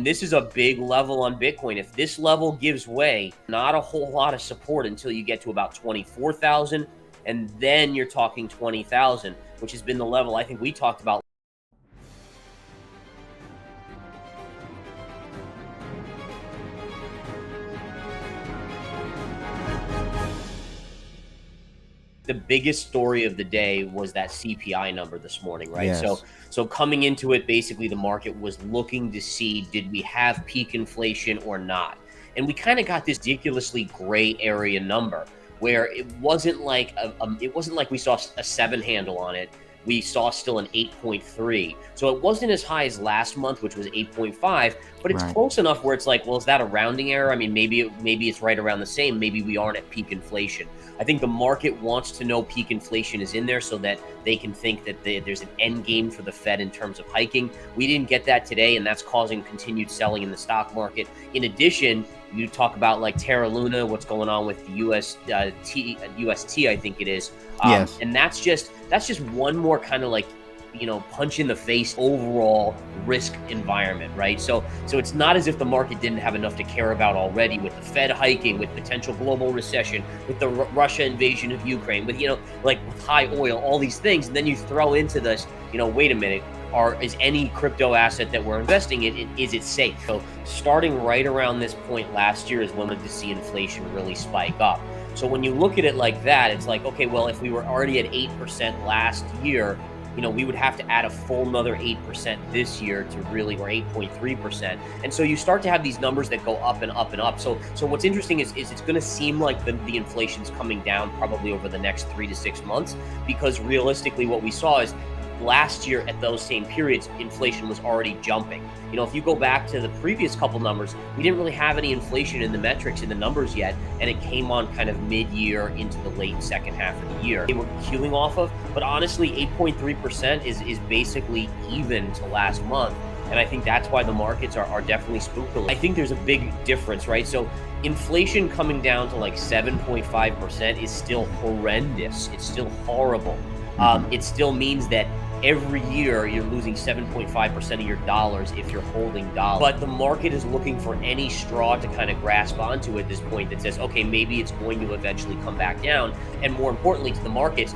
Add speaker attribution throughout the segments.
Speaker 1: mean, this is a big level on Bitcoin. If this level gives way, not a whole lot of support until you get to about 24,000, and then you're talking 20,000, which has been the level I think we talked about. The biggest story of the day was that CPI number this morning, right?
Speaker 2: Yes.
Speaker 1: So coming into it, basically the market was looking to see, did we have peak inflation or not? And we kind of got this ridiculously gray area number where it wasn't like we saw a 7 handle on it. We saw still an 8.3. So it wasn't as high as last month, which was 8.5, but it's
Speaker 2: Right.
Speaker 1: close enough where it's like, well, is that a rounding error? I mean, maybe it's right around the same. Maybe we aren't at peak inflation. I think the market wants to know peak inflation is in there so that they can think that there's an end game for the Fed in terms of hiking. We didn't get that today, and that's causing continued selling in the stock market. In addition, you talk about like Terra Luna, what's going on with the UST, I think it is.
Speaker 2: Yes.
Speaker 1: And that's just one more kind of like, punch in the face overall risk environment, right? So it's not as if the market didn't have enough to care about already with the Fed hiking, with potential global recession, with the Russia invasion of Ukraine, with, like with high oil, all these things. And then you throw into this, wait a minute, is any crypto asset that we're investing in, is it safe? So starting right around this point last year is when we to see inflation really spike up. So when you look at it like that, it's like, okay, well, if we were already at 8% last year, we would have to add a full another 8% this year to really, or 8.3%. And so you start to have these numbers that go up and up and up. So what's interesting is it's going to seem like the inflation's coming down probably over the next 3 to 6 months, because realistically what we saw is last year at those same periods, inflation was already jumping. If you go back to the previous couple numbers, we didn't really have any inflation in the metrics, in the numbers yet, and it came on kind of mid-year into the late second half of the year. They were queuing off of, but honestly, 8.3% is basically even to last month. And I think that's why the markets are definitely spooked. I think there's a big difference, right? So inflation coming down to like 7.5% is still horrendous. It's still horrible. It still means that every year you're losing 7.5% of your dollars if you're holding dollars. But the market is looking for any straw to kind of grasp onto at this point that says, okay, maybe it's going to eventually come back down. And more importantly to the markets,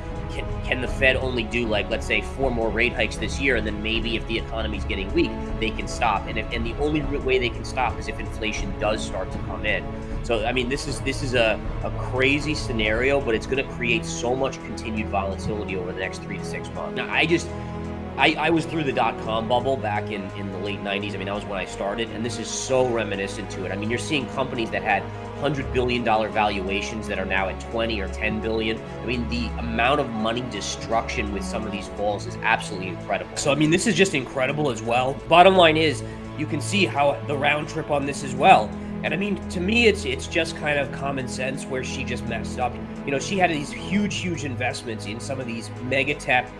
Speaker 1: can the Fed only do, like, let's say 4 more rate hikes this year, and then maybe if the economy's getting weak, they can stop. And the only way they can stop is if inflation does start to come in. So, I mean, this is a crazy scenario, but it's going to create so much continued volatility over the next 3 to 6 months. Now, I was through the dot-com bubble back in the late 90s. I mean, that was when I started, and this is so reminiscent to it. I mean, you're seeing companies that had $100 billion valuations that are now at 20 or 10 billion. I mean, the amount of money destruction with some of these falls is absolutely incredible. So, I mean, this is just incredible as well. Bottom line is, you can see how the round trip on this as well. And I mean, to me, it's just kind of common sense where she just messed up. She had these huge investments in some of these mega tech,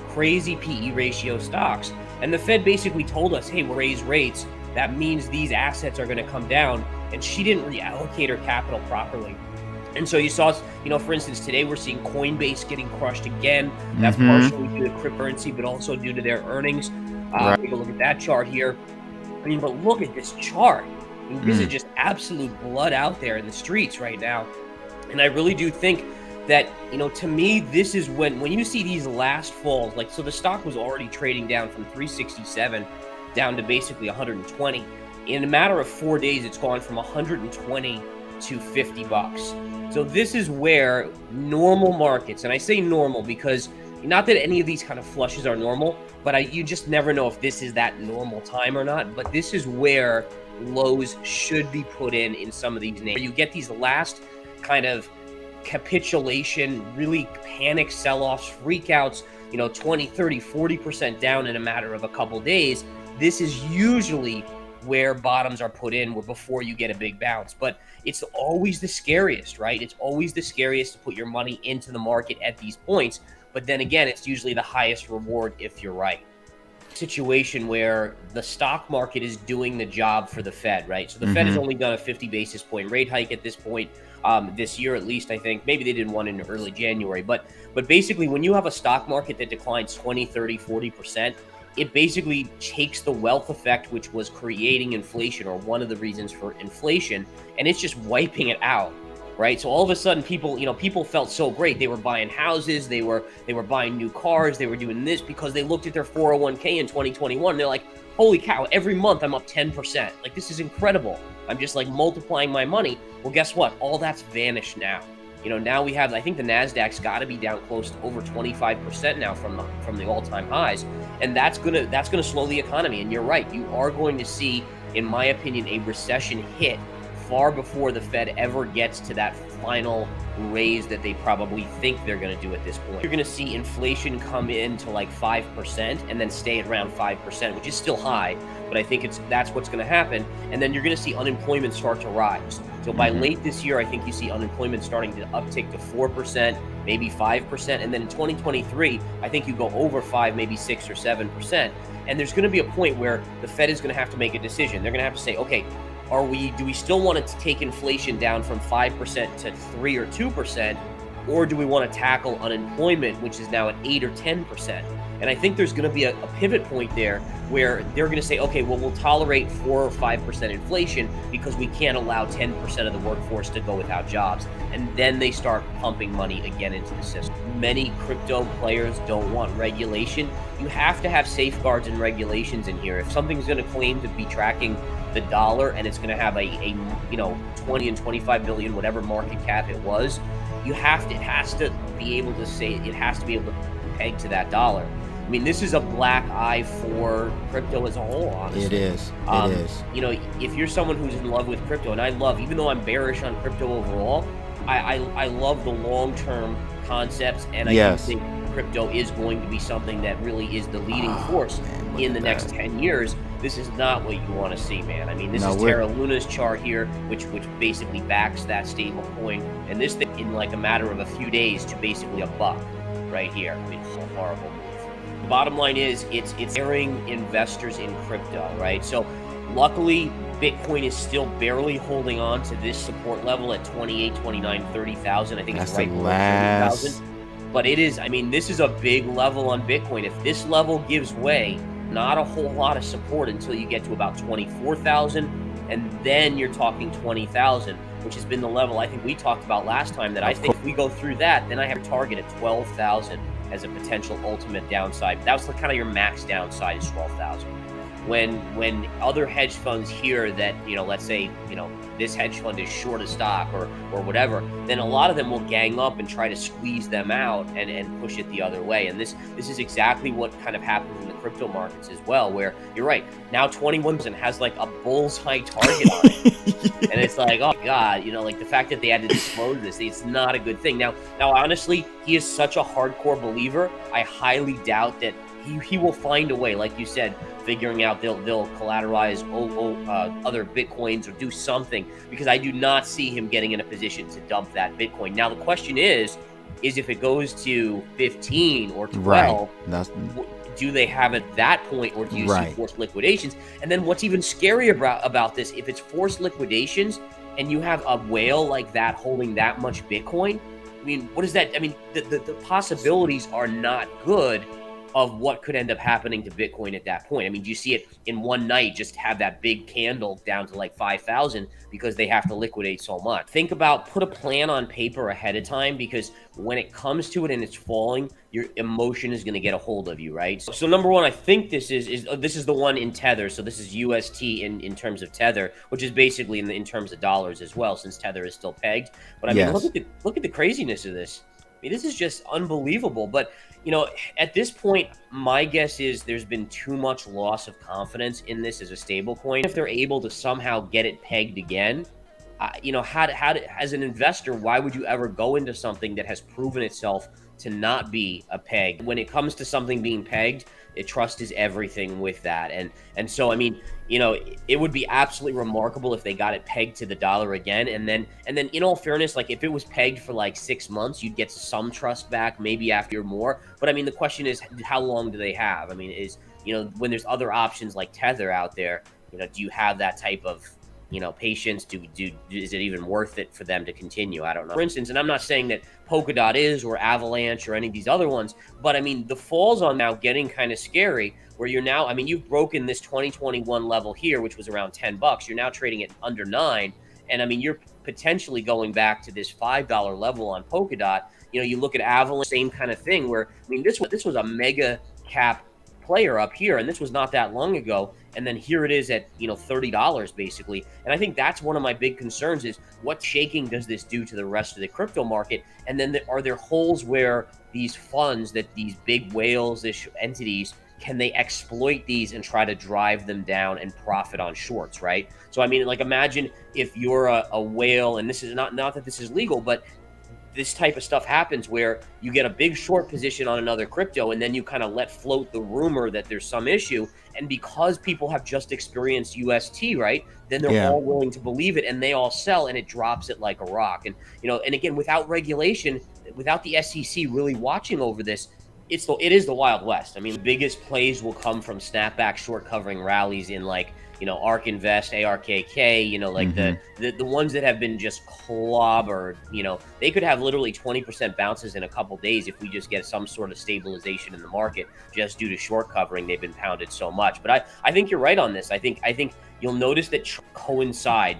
Speaker 1: crazy PE ratio stocks. And the Fed basically told us, hey, we'll raise rates. That means these assets are going to come down. And she didn't reallocate her capital properly. And so you saw, for instance, today we're seeing Coinbase getting crushed again. That's partially due to cryptocurrency, but also due to their earnings.
Speaker 2: Right.
Speaker 1: Take a look at that chart here. I mean, but look at this chart. I mean, this is just absolute blood out there in the streets right now. And I really do think that, to me, this is when you see these last falls, like, so the stock was already trading down from 367 down to basically 120. In a matter of 4 days, it's gone from 120 to $50. So this is where normal markets, and I say normal because not that any of these kind of flushes are normal, but you just never know if this is that normal time or not. But this is where lows should be put in some of these names. You get these last kind of capitulation, really panic sell-offs, freakouts, 20, 30, 40% down in a matter of a couple days. This is usually where bottoms are put in before you get a big bounce. But it's always the scariest, right? It's always the scariest to put your money into the market at these points. But then again, it's usually the highest reward if you're right. Situation where the stock market is doing the job for the Fed, right? So the Fed has only done a 50 basis point rate hike at this point, this year at least, I think. Maybe they did one in early January. But basically, when you have a stock market that declines 20, 30, 40%, it basically takes the wealth effect, which was creating inflation, or one of the reasons for inflation, and it's just wiping it out. Right. So all of a sudden people, people felt so great. They were buying houses. They were buying new cars. They were doing this because they looked at their 401k in 2021. They're like, holy cow, every month I'm up 10%. Like, this is incredible. I'm just like multiplying my money. Well, guess what? All that's vanished now. Now we have, I think the NASDAQ's got to be down close to over 25% now from the all-time highs. And that's gonna slow the economy. And you're right. You are going to see, in my opinion, a recession hit far before the Fed ever gets to that final raise that they probably think they're going to do at this point. You're going to see inflation come in to like 5% and then stay at around 5%, which is still high, but I think that's what's going to happen. And then you're going to see unemployment start to rise. So by late this year, I think you see unemployment starting to uptick to 4%, maybe 5%. And then in 2023, I think you go over 5, maybe 6 or 7%. And there's going to be a point where the Fed is going to have to make a decision. They're going to have to say, okay, do we still want to take inflation down from 5% to 3 or 2%, or do we want to tackle unemployment, which is now at 8 or 10%? And I think there's going to be a pivot point there where they're going to say, okay, well, we'll tolerate 4 or 5% inflation because we can't allow 10% of the workforce to go without jobs. And then they start pumping money again into the system. Many crypto players don't want regulation. You have to have safeguards and regulations in here. If something's going to claim to be tracking the dollar and it's going to have a 20 and 25 billion, whatever market cap it was, it has to be able to peg to that dollar. I mean, this is a black eye for crypto as a whole, honestly.
Speaker 2: It is. It is.
Speaker 1: If you're someone who's in love with crypto, and even though I'm bearish on crypto overall, I love the long-term concepts, and I do think crypto is going to be something that really is the leading force in the next 10 years. This is not what you want to see, man. I mean, this is Terra Luna's chart here, which basically backs that stable coin, and this thing in like a matter of a few days to basically $1 right here. I mean, it's a horrible move. The bottom line is it's scaring investors in crypto, right? So luckily, Bitcoin is still barely holding on to this support level at 28, 29, 30,000. I think it's right below 30,000. But it is, I mean, this is a big level on Bitcoin. If this level gives way, not a whole lot of support until you get to about 24,000. And then you're talking 20,000, which has been the level I think we talked about last time, that I think if we go through that, then I have a target at 12,000 as a potential ultimate downside. That was kind of your max downside, is 12,000. When other hedge funds hear that, let's say, this hedge fund is short of stock or whatever, then a lot of them will gang up and try to squeeze them out and push it the other way. And this is exactly what kind of happens in the crypto markets as well, where you're right, now 21% has like a bullseye target on it. And it's like, oh God, like the fact that they had to disclose this, it's not a good thing. Now honestly, he is such a hardcore believer. I highly doubt that he will find a way, like you said, figuring out they'll collateralize other Bitcoins or do something, because I do not see him getting in a position to dump that Bitcoin. Now, the question is if it goes to 15 or 12, do they have at that point, or do you see forced liquidations? And then what's even scarier about this, if it's forced liquidations and you have a whale like that holding that much Bitcoin, I mean, what is that? I mean, the possibilities are not good of what could end up happening to Bitcoin at that point. I mean, do you see it in one night just have that big candle down to like 5,000 because they have to liquidate so much? Think about, put a plan on paper ahead of time, because when it comes to it and it's falling, your emotion is going to get a hold of you, right? So number one, I think this is the one in Tether. So this is UST in terms of Tether, which is basically in terms of dollars as well, since Tether is still pegged. But I mean, look at the craziness of this. I mean, this is just unbelievable. But at this point, my guess is there's been too much loss of confidence in this as a stable coin. If they're able to somehow get it pegged again, as an investor, why would you ever go into something that has proven itself to not be a peg? When it comes to something being pegged, trust is everything with that. And so, I mean, it would be absolutely remarkable if they got it pegged to the dollar again. And then in all fairness, like if it was pegged for like 6 months, you'd get some trust back, maybe after more. But I mean, the question is, how long do they have? I mean, when there's other options like Tether out there, do you have that type of patience? Is it even worth it for them to continue? I don't know. For instance, and I'm not saying that Polkadot is, or Avalanche, or any of these other ones, but I mean, the falls on now getting kind of scary, where you're now, I mean, you've broken this 2021 level here, which was around $10. You're now trading at under 9. And I mean, you're potentially going back to this $5 level on Polkadot. You look at Avalanche, same kind of thing, where, I mean, this was a mega cap player up here, and this was not that long ago, and then here it is at $30 basically. And I think that's one of my big concerns, is what shaking does this do to the rest of the crypto market? And then are there holes where these funds, that these big whales, these entities, can they exploit these and try to drive them down and profit on shorts, right? So I mean, like, imagine if you're a whale, and this is not that this is legal, but this type of stuff happens where you get a big short position on another crypto, and then you kind of let float the rumor that there's some issue. And because people have just experienced UST, right, then they're all willing to believe it, and they all sell, and it drops it like a rock. And, and again, without regulation, without the SEC really watching over this, it is the Wild West. I mean, the biggest plays will come from snapback short covering rallies in, like, ARK Invest, ARKK, like the ones that have been just clobbered. They could have literally 20% bounces in a couple days if we just get some sort of stabilization in the market, just due to short covering. They've been pounded so much. But I think you're right on this. I think you'll notice that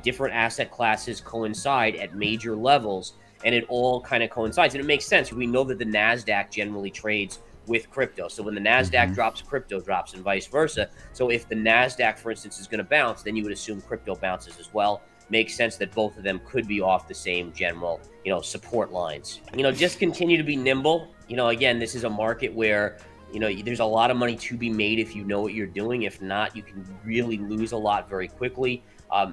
Speaker 1: different asset classes coincide at major levels, and it all kind of coincides. And it makes sense. We know that the NASDAQ generally trades with crypto. So when the NASDAQ drops, crypto drops, and vice versa. So if the NASDAQ, for instance, is going to bounce, then you would assume crypto bounces as well. Makes sense that both of them could be off the same general, support lines. Just continue to be nimble. Again, this is a market where, there's a lot of money to be made if you know what you're doing. If not, you can really lose a lot very quickly.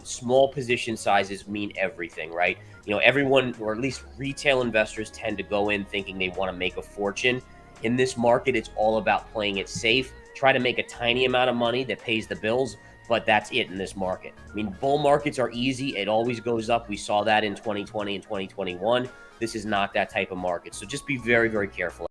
Speaker 1: Small position sizes mean everything, right? Everyone, or at least retail investors, tend to go in thinking they want to make a fortune. In this market, it's all about playing it safe. Try to make a tiny amount of money that pays the bills, but that's it in this market. I mean, bull markets are easy. It always goes up. We saw that in 2020 and 2021. This is not that type of market. So just be very, very careful.